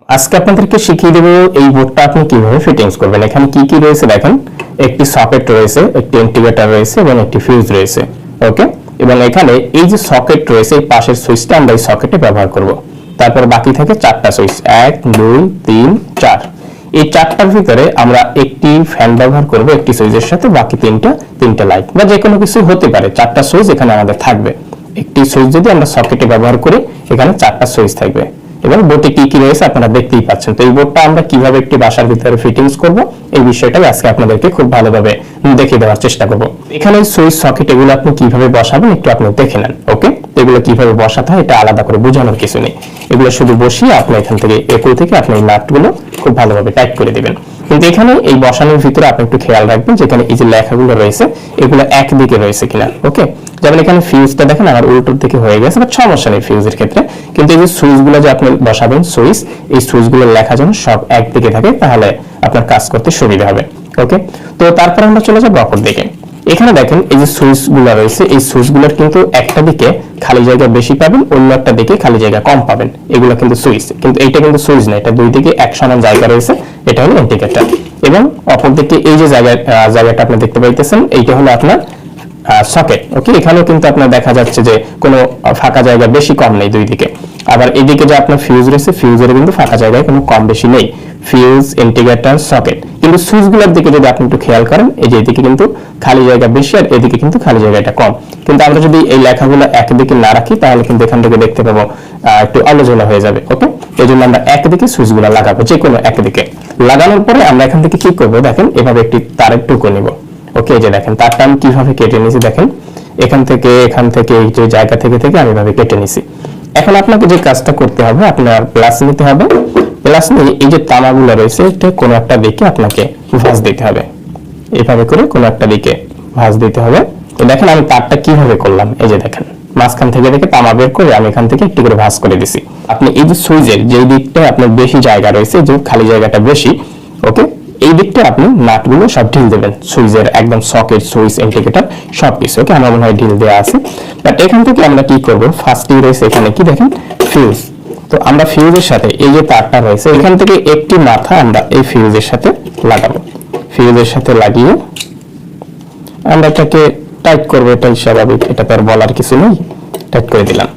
আজকে আপনাদেরকে শিখিয়ে দেব এই বোর্ডটা আপনি কিভাবে ফিটিংস করবেন। এখানে কি কি রয়েছে দেখেন, একটি সকেট রয়েছে, একটি ইন্টিগ্রেটর রয়েছে এবং একটি ফিউজ রয়েছে। ওকে, এবং এখানে এই যে সকেট রয়েছে এই পাশের সুইচটা আমরা এই সকেটে ব্যবহার করব। তারপর বাকি থাকে চারটা সুইচ, 1 2 3 4। এই চারটার ভিতরে আমরা একটি ফ্যান ব্যবহার করব একটি সুইচের সাথে, বাকি তিনটা লাইট বা যে কোনো কিছু হতে পারে। চারটা সুইচ এখানে আমাদের থাকবে। একটি সুইচ যদি আমরা সকেটে ব্যবহার করি এখানে চারটা সুইচ থাকবে এবং বোর্ডে কি কি রয়েছে আপনারা দেখতেই পাচ্ছেন। তো এই বোর্ডটা আমরা কিভাবে একটি বাসার ভিতরে ফিটিংস করব এই বিষয়টাই আজকে আপনাদেরকে খুব ভালোভাবে দেখিয়ে দেওয়ার চেষ্টা করব। এখানে সুইচ সকেট এগুলো আপনি কিভাবে বসাবেন একটু আপনি দেখে নেন। ওকে, এগুলো কিভাবে বসাতে হয় এটা আলাদা করে বোঝানোর কিছু নেই। এগুলো শুধু বসিয়ে আপনি এখান থেকে একই থেকে আপনি এই নাটগুলো খুব ভালোভাবে টাইট করে দিবেন। কিন্তু এখানে এই বসানোর ভিতরে আপনি একটু খেয়াল রাখবেন যে এখানে এই যে লেখাগুলো রয়েছে এগুলো একদিকে রয়েছে কিনা। ওকে, যেমন এখানে ফিউজটা দেখেন আমার উল্টোর দিকে হয়ে গেছে, বাট সমস্যা নেই ফিউজের ক্ষেত্রে। কিন্তু এই যে সুইচগুলো যে আপনি বসাবেন সুইচ, এই সুইচগুলোর লেখা যেন সব একদিকে থাকে, তাহলে আপনার কাজ করতে সুবিধা হবে। ওকে, তো তারপর আমরা চলে যাব অপর দিকে। এখানে দেখেন এই যে সুইচগুলো রয়েছে এই সুইচগুলোর কিন্তু একটা দিকে খালি জায়গা বেশি পাবেন, অন্য একটা দিকে খালি জায়গা কম পাবেন। এগুলো কিন্তু সুইচ, কিন্তু এইটা কিন্তু সুইচ না, এটা দুই দিকে এক সমান জায়গা রয়েছে, এটা হলো ইন্ডিকেটর। এবং অপর দিকে এই যে জায়গাটা আপনি দেখতে পাইতেছেন এইটা হলো আপনার সকেট। ওকে, এখানেও কিন্তু আপনার দেখা যাচ্ছে যে কোনো ফাঁকা জায়গা বেশি কম নেই দুই দিকে। আবার এদিকে যে আপনার ফিউজ রয়েছে ফিউজের কিন্তু ফাঁকা জায়গায় কোনো কম বেশি নেই। Fuse, integrator, socket. কিন্তু সুইচগুলোর দিকে যদি আপনি একটু খেয়াল করেন এই যে এদিকে কিন্তু খালি জায়গা বেশি আর এদিকে কিন্তু খালি জায়গাটা কম। কিন্তু আমরা যদি এই লেখাগুলো একদিকে না রাখি তাহলে কিন্তু এখান থেকে দেখতে পাবো একটু আলোচনা হয়ে যাবে। ওকে, এই জন্য আমরা একদিকে সুইচগুলো লাগাবো, যে কোনো একদিকে। লাগানোর পরে আমরা এখান থেকে কি করবো দেখেন, এভাবে একটি তারের টুকরো নিব। ওকে, এই যে দেখেন তারটা আমি কিভাবে কেটে নিয়েছি দেখেন, এখান থেকে এই যে জায়গা থেকে আমি এভাবে কেটে নিয়েছি। এখন আপনাকে যে কাজটা করতে হবে আপনার প্লাস নিতে হবে। প্লাস নিয়ে এই যে তামাগুলো রয়েছে এটা কোনো একটা দিকে আপনাকে ভাঁজ দিতে হবে, এইভাবে করে কোনো একটা দিকে ভাঁজ দিতে হবে। তো দেখেন আমি তারটা কিভাবে করলাম, এই যে দেখেন মাঝখান থেকে তামা বের করে আমি এখান থেকে একটু করে ভাঁজ করে দিছি। আপনি এই যে সুইচের যে দিকটা আপনার বেশি জায়গা রয়েছে, যে খালি জায়গাটা বেশি, ওকে, এই দিকটা আপনি নাটগুলো সব ঢিল দেবেন, সুইচের একদম সকেট, সুইচ, ইন্ডিকেটর সবকিছু। ওকে, আমার মনে হয় ঢিল দেওয়া আছে। বাট এখান থেকে আমরা কি করব, ফার্স্টেই রয়েছে এখানে কি দেখেন ফিউজ। তো আমরা ফিউজের সাথে এই যে তারটা রয়েছে এখান থেকে একটি মাথা আমরা এই ফিউজের সাথে লাগাবো। ফিউজের সাথে লাগিয়ে আমরা এটাকে টাইট করবো, এটাই স্বাভাবিক, এটা তো আর বলার কিছু নেই। টাইট করে দিলাম।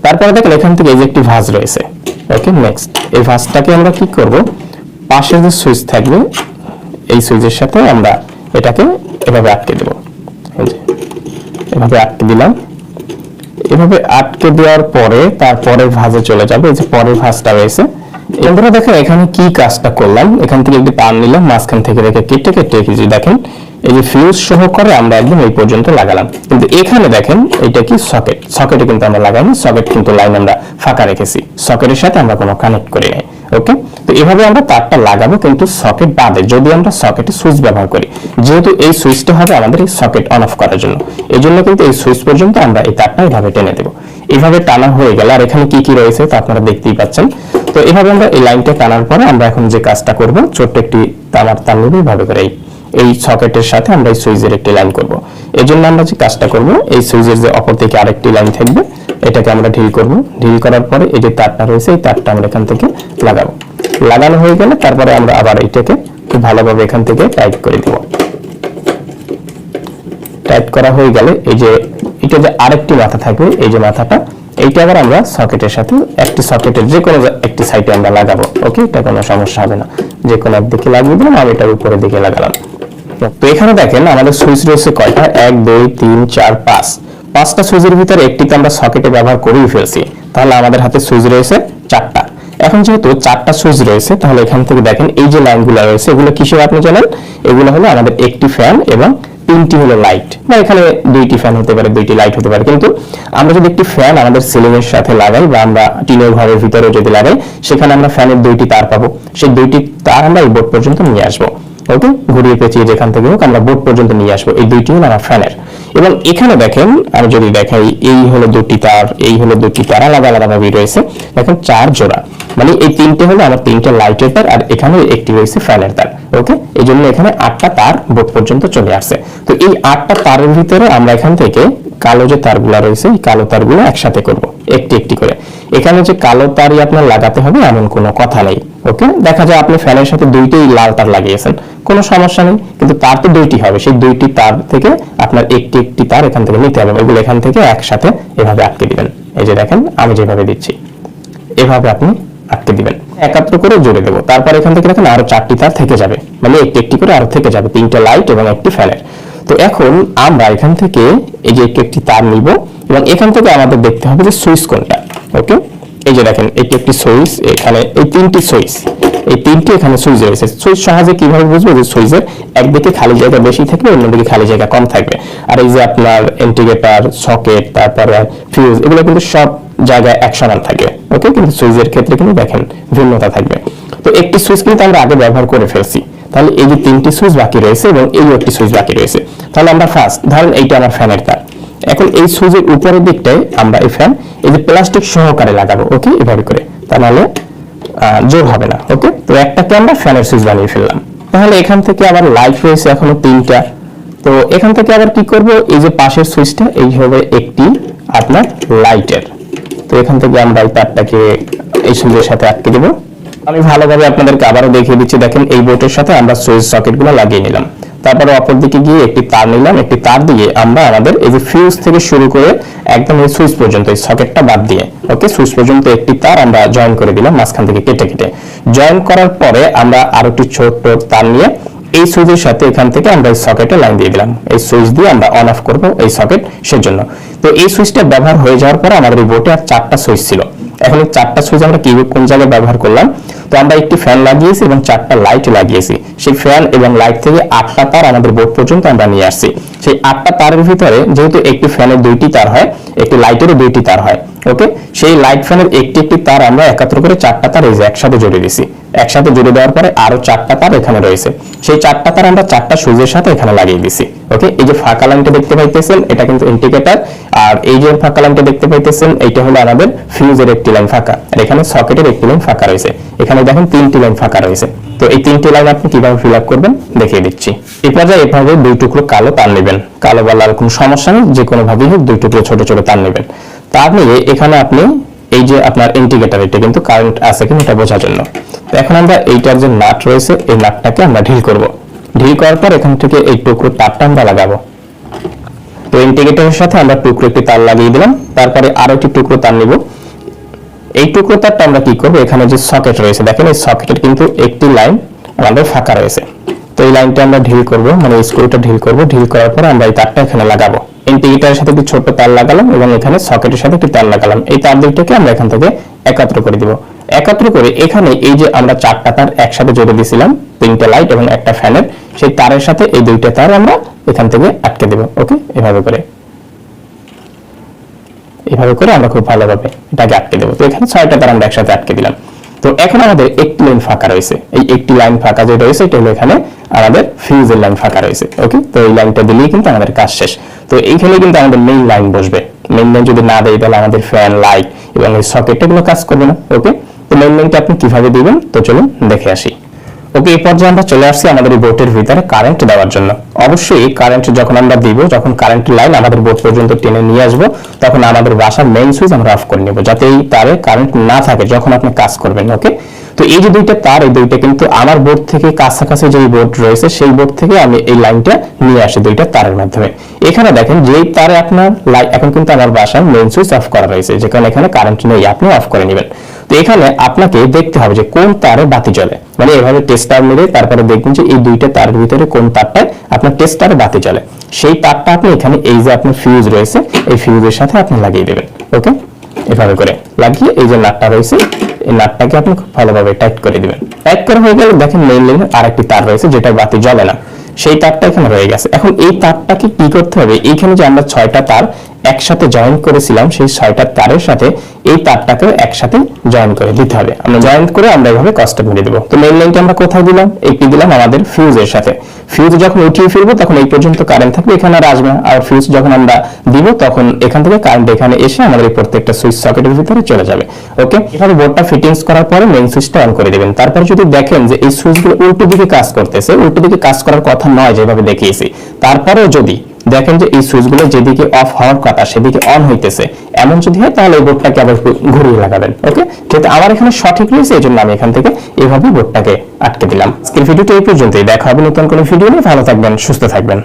তারপরে দেখেন এখান থেকে এই যে একটি ভাঁজ রয়েছে। ওকে, নেক্সট এই ভাঁজটাকে আমরা কি করব, পাশে যে সুইচ থাকবে এই সুইচের সাথে আমরা এটাকে এভাবে আটকে দেব। এভাবে আটকে দিলাম। এভাবে আটকে দেওয়ার পরে তারপরে ভাঁজে চলে যাবে। এই যে পরের ভাঁজটা রয়েছে, এবারে দেখেন এখানে কি কাজটা করলাম, এখান থেকে একটু টান নিলাম, মাঝখান থেকে কেটে দেখেন এই যে ফিউজ সহকারে আমরা একদম এই পর্যন্ত লাগালাম। কিন্তু এখানে দেখেন এটা কি সকেট, সকেটে কিন্তু আমরা লাগাইনি, সকেট কিন্তু লাইন আমরা ফাঁকা রেখেছি, সকেটের সাথে আমরা কোনো কানেক্ট করি নাই। ওকে, তো এভাবে আমরা তারটা লাগাবো কিন্তু সকেট বাদে, যদি আমরা সকেটে সুইচ ব্যবহার করি, যেহেতু এই সুইচটা হবে আমাদের এই সকেট অন অফ করার জন্য, এই জন্য কিন্তু এই সুইচ পর্যন্ত আমরা এই তারটা এভাবে টেনে দেবো। এইভাবে টানা হয়ে গেল। আর এখানে কি কি রয়েছে তা আপনারা দেখতেই পাচ্ছেন। তো এভাবে আমরা এই লাইনটা টানার পরে আমরা এখন যে কাজটা করব, ছোট্ট একটি তামার তার নিব, এইভাবে করে এই সকেটের সাথে আমরা এই সুইচের একটি লাইন করব। এই জন্য আমরা যে কাজটা করব, এই সুইচের যে অপর দিকে আরেকটি লাইন থাকবে এটাকে আমরা ঢিল করব। ঢিল করার পরে এই যে তারটা রয়েছে এই তারটা আমরা এখান থেকে লাগাবো। লাগানো হয়ে গেলে তারপরে আমরা আবার এটাকে খুব ভালোভাবে এখান থেকে টাইট করে দেব। টাইট করা হয়ে গেলে এই যে এটা যে আরেকটি মাথা থাকবে, এই যে মাথাটা এইটা আবার আমরা সকেটের সাথে একটি সকেটের যে কোনো একটি সাইডে আমরা লাগাবো। ওকে, এটা কোনো সমস্যা হবে না, যে কোনো একদিকে লাগিয়ে দিলাম, আমি এটার উপরের দিকে লাগালাম। তো এখানে দেখেন আমাদের সুইচ রয়েছে কয়টা, 1 2 3 4 5। পাঁচটা সুইচের ভিতরে একটিতে আমরা সকেটে ব্যবহার করেই ফেলছি, তাহলে আমাদের হাতে সুইচ রয়েছে চারটা। এখন যেহেতু চারটা সুইচ রয়েছে তাহলে এখান থেকে দেখেন এই যে লাইনগুলো রয়েছে এগুলো কিসের আপনি জানেন, এগুলো হলো আমাদের একটি ফ্যান এবং তিনটি হলো লাইট, বা এখানে দুইটি ফ্যান হতে পারে, দুইটি লাইট হতে পারে। কিন্তু আমরা যদি একটি ফ্যান আমাদের সিলিং এর সাথে লাগাই বা আমরা টিনের ঘরের ভিতরে যদি লাগাই, সেখানে আমরা ফ্যানের দুইটি তার পাবো, সেই দুইটি তার আমরা এই বোর্ড পর্যন্ত নিয়ে আসবো। ওকে, ঘুরিয়ে পেঁচিয়ে যেখান থেকে হোক আমরা বোর্ড পর্যন্ত নিয়ে আসবো। এই দুইটি হলো আমার ফ্যানের। এবং এখানে দেখেন আমি যদি দেখাই, এই হলো দুটি তার, এই হলো দুটি তার, আলাদা আলাদা ভাবে রয়েছে দেখেন 4 জোড়া, মানে এই তিনটে হলো আমার তিনটে লাইটের তার, আর এখানে একটি রয়েছে ফ্যানের তার। ওকে, এই জন্য এখানে 8টা তার বোর্ড পর্যন্ত চলে আসছে। তো এই 8টা তারের ভিতরে আমরা এখান থেকে কালো যে তারগুলো রয়েছে এই কালো তারগুলো একসাথে করব একটি একটি করে। এখানে যে কালো তারই আপনার লাগাতে হবে এমন কোনো কথা নেই। ওকে, দেখা যায় আপনি ফ্যানের সাথে দুইটাই লাল তার লাগিয়েছেন, কোনো সমস্যা নেই, কিন্তু তার তো দুইটি হবে, সেই দুইটি তার থেকে আপনার একটি একটি তার এখান থেকে নিতে হবে, এগুলো এখান থেকে একসাথে এভাবে আটকে দিবেন। এই যে দেখেন আমি যেভাবে দিচ্ছি এভাবে আপনি আটকে দিবেন, একাত্র করে জুড়ে দেবো। তারপর এখান থেকে দেখেন আরো 4টি তার থেকে যাবে, মানে একটি একটি করে আরো থেকে যাবে, 3টে লাইট এবং একটি ফ্যানের। তো এখন আমরা এখান থেকে এই যে একটি একটি তার নিব এবং এখান থেকে আমাদের দেখতে হবে যে সুইচ কোনটা। ওকে, এই যে দেখেন এটি একটি সুইচ, এখানে এই 3টি সুইচ, এই 3টি এখানে সুইচ রয়েছে। সুইচ সহজে কিভাবে বুঝবো, যে সুইচের একদিকে খালি জায়গা বেশি থাকবে, অন্যদিকে খালি জায়গা কম থাকবে। আর এই যে আপনার ইন্টিগ্রেটর, সকেট, তারপর ফিউজ, এগুলো কিন্তু সব জায়গায় এক সমান থাকে। ওকে, কিন্তু সুইচের ক্ষেত্রে কিন্তু দেখেন ভিন্নতা থাকবে। তো একটি সুইচ কিন্তু আমরা আগে ব্যবহার করে ফেলছি, তাহলে এই যে 3টি সুইচ বাকি রয়েছে এবং এই একটি সুইচ বাকি রয়েছে। তাহলে আমরা ফার্স্ট ধরেন এইটা আমার ফ্যানের তার, এখন এই সুইচের উপরের দিকটায় আমরা এই ফ্যান এই যে প্লাস্টিক সহকারে লাগাবো। ওকে, এভাবে করে, তাহলে জোর হবে না। ওকে, তো একটাকে আমরা ফ্যানের সুইচ বানিয়ে ফেললাম। তাহলে এখান থেকে আবার লাইট রয়েছে এখনো 3টা। তো এখান থেকে আবার কি করব, এই যে পাশের সুইচটা এই হবে একটি আপনার লাইটের। তো এখান থেকে আমরা এই তারটাকে এই সুইচের সাথে আটকে দেব। আমি ভালোভাবে আপনাদেরকে আবারও দেখিয়ে দিচ্ছি। দেখেন এই বোর্ডের সাথে আমরা সুইচ সকেটগুলো লাগিয়ে নিলাম, তারপরে অপর দিকে গিয়ে একটি তার নিলাম, একটি তার দিয়ে আমরা আমাদের এই যে ফিউজ থেকে শুরু করে একদম এই সুইচ পর্যন্ত, এই সকেটটা বাদ দিয়ে, ওকে, সুইচ পর্যন্ত একটি তার আমরা জয়েন করে দিলাম, মাঝখান থেকে কেটে কেটে জয়েন করার পরে আমরা আরো একটি ছোট তার নিয়ে এই সুইচের সাথে এখান থেকে আমরা এই সকেটে লাইন দিয়ে দিলাম। এই সুইচ দিয়ে আমরা অন অফ করব এই সকেট সেজন্য। তো এই সুইচটা ব্যবহার হয়ে যাওয়ার পরে আমাদের এই বোর্ডে আর 4টা সুইচ ছিল। এখন এই 4টা সুইচ আমরা কি কোন জায়গায় ব্যবহার করলাম, তো আমরা একটি ফ্যান লাগিয়েছি এবং 4টা লাইট লাগিয়েছি। সেই ফ্যান এবং লাইট থেকে 8টা তার আমাদের বোর্ড পর্যন্ত আমরা নিয়ে আসছি। সেই 8টা তারের ভিতরে যেহেতু একটি ফ্যানের 2টি তার হয়, একটি লাইটেরও 2টি তার হয়। ওকে, সেই লাইট ফ্যানের একটি একটি তার আমরা একাত্র করে 4টা তার এই যে একসাথে জুড়ে দিছি। একসাথে জুড়ে দেওয়ার পরে আরো 4টা তার এখানে রয়েছে, সেই 4টা তার আমরা 4টা সুইচের সাথে এখানে লাগিয়ে দিছি। ওকে, এই যে ফাঁকা লাইনটা দেখতে পাইতেছেন এটা কিন্তু ইন্ডিকেটর, আর এই যে ফাঁকা লাইনটা দেখতে পাইতেছেন এটা হলো আমাদের ফিউজের একটি লাইন ফাঁকা, আর এখানে সকেটের একটি লাইন ফাঁকা রয়েছে। এখানে দেখেন 3টি লাইন ফাঁকা রয়েছে। তো এই 3টি লাইন আপনি কিভাবে ফিল আপ করবেন দেখিয়ে দিচ্ছি। এই পর্যায়ে এভাবে 2 টুকরো কালো তার নেবেন, কালো বা লাল কোনো সমস্যা নেই, যে কোনো ভাবেই হোক 2 টুকরো ছোট ছোট তার নেবেন। তার নিয়ে এখানে আপনি এই যে আপনার ইন্ডিকেটর, এটা কিন্তু কারেন্ট আছে কিনা এটা বোঝার জন্য। তো এখন আমরা এইটার যে নাট রয়েছে এই নাটটাকে আমরা ঢিল করব। ঢিল করার পর এখান থেকে এই টুকরো তারটা আমরা লাগাবো। তো ইন্ডিকেটরের সাথে আমরা টুকরো একটি তার লাগিয়ে দিলাম, তারপরে আরো একটি টুকরো তার নিব। এই টুকরো তারটা আমরা কি করব, এখানে যে সকেট রয়েছে দেখেন এই সকেটের কিন্তু একটি লাইন আমাদের ফাঁকা রয়েছে। তো এই লাইনটা আমরা ঢিল করব, মানে স্ক্রুটা ঢিল করব। ঢিল করার পর আমরা এই তারটা এখানে লাগাবো। ইন্ডিকেটরের সাথে একটি ছোট তার লাগালাম এবং এখানে সকেটের সাথে একটি তার লাগালাম। এই তার দুইটাকে আমরা এখান থেকে একাত্র করে দিব। একাত্র করে এখানে এই যে আমরা 4টা তার একসাথে জুড়ে দিয়েছিলাম, 3টে লাইট এবং একটা ফ্যানের, সেই তারের সাথে এই 2টা তার আমরা এখান থেকে আটকে দেব। ওকে, এভাবে করে আমরা খুব ভালোভাবে এটাকে আটকে দেবো। তো এখানে 6টা তার আমরা একসাথে আটকে দিলাম। তো এখন আমাদের একটি লাইন ফাঁকা রয়েছে, এই একটি লাইন ফাঁকা যে রয়েছে এটা হলো এখানে আমাদের ফিউজের লাইন ফাঁকা রয়েছে। ওকে, তো এই লাইনটা দিলেই কিন্তু আমাদের কাজ শেষ। তো এইখানে কিন্তু আমাদের মেইন লাইন বসবে। মেইন লাইন যদি না দেয় তাহলে আমাদের ফ্যান, লাইট এবং এই সকেটটা গুলো কাজ করবে না। ওকে, তো মেইন লাইনটা আপনি কিভাবে দিবেন তো চলুন দেখে আসি। ওকে, এই পর্যায়ে আমরা চলে আসছি আমাদের এই বোর্ডের ভিতরে কারেন্ট দেওয়ার জন্য। অবশ্যই কারেন্ট যখন আমরা দিব, যখন কারেন্ট লাইন আমাদের বোর্ড পর্যন্ত টেনে নিয়ে আসবো, তখন আমাদের বাসার মেইন সুইচ আমরা অফ করে নেব, যাতে এই তারে কারেন্ট না থাকে যখন আপনি কাজ করবেন। ওকে, তো এই যে 2টা তার, এই 2টা কিন্তু আমার বোর্ড থেকে কাছাকাছি যে বোর্ড রয়েছে সেই বোর্ড থেকে আমি এই লাইনটা নিয়ে আসি 2টা তারের মাধ্যমে। এখানে দেখেন যেই তারে আপনার লাইট, এখন কিন্তু আমার বাসার মেইন সুইচ অফ করা রয়েছে, যেখানে এখানে কারেন্ট নেই, আপনি অফ করে নেবেন। তো এখানে আপনাকে দেখতে হবে যে কোন তারে বাতি জ্বলে, মানে এভাবে টেস্টার মেরে তারপরে দেখবেন যে এই 2টা তারের ভিতরে কোন তারটায় আপনার টেস্টারে বাতি জ্বলে, সেই তারটা আপনি এখানে এই যে আপনার ফিউজ রয়েছে এই ফিউজের সাথে আপনি লাগিয়ে দেবেন। ওকে, এভাবে করে লাগিয়ে এই যে নাটটা রয়েছে এই নাটটাকে আপনি খুব ভালোভাবে টাইট করে দিবেন। টাইট করা হয়ে গেলে দেখেন মেইন লাইনে আরেকটি তার রয়েছে যেটা বাতি জ্বলে না, সেই তারটা এখানে রয়ে গেছে। এখন এই তারটাকে কি করতে হবে, এইখানে যে আমরা 6টা তার একসাথে জয়েন করেছিলাম সেই 6টা তারের সাথে এই তারটাকে একসাথে জয়েন করে দিতে হবে। আমরা জয়েন করে আমরা এভাবে কষ্ট মেরে দেব। তো মেইন লাইনটা আমরা কোথায় দিলাম, একটি দিলাম আমাদের ফিউজের সাথে। ফিউজ যখন উঠিয়ে ফেলবো তখন এই পর্যন্ত কারেন্ট থাকবে, এখানে আর আসবে না। আর ফিউজ যখন আমরা দিব তখন এখান থেকে কারেন্ট এখানে এসে আমাদের প্রত্যেকটা সুইচ সকেটের ভিতরে চলে যাবে। ওকে, এভাবে বোর্ডটা ফিটিংস করার পরে মেইন সুইচটা অন করে দিবেন। তারপর যদি দেখেন যে এই সুইচগুলো উল্টো দিকে কাজ করতেছে, উল্টো দিকে কাজ করার কথা কথা নয় যেভাবে দেখিয়েছি। তারপরেও যদি দেখেন যে এই সুইচগুলো যেদিকে অফ হওয়ার কথা সেদিকে অন হইতেছে, এমন যদি হয় তাহলে এই বোর্ডটাকে আবার ঘুরিয়ে লাগাবেন। ওকে, যেহেতু আমার এখানে সঠিক রয়েছে এই জন্য আমি এখান থেকে এইভাবে বোর্ডটাকে আটকে দিলাম। আজকের ভিডিওটা এই পর্যন্তই, দেখা হবে নতুন কোনো ভিডিও নিয়ে। ভালো থাকবেন, সুস্থ থাকবেন।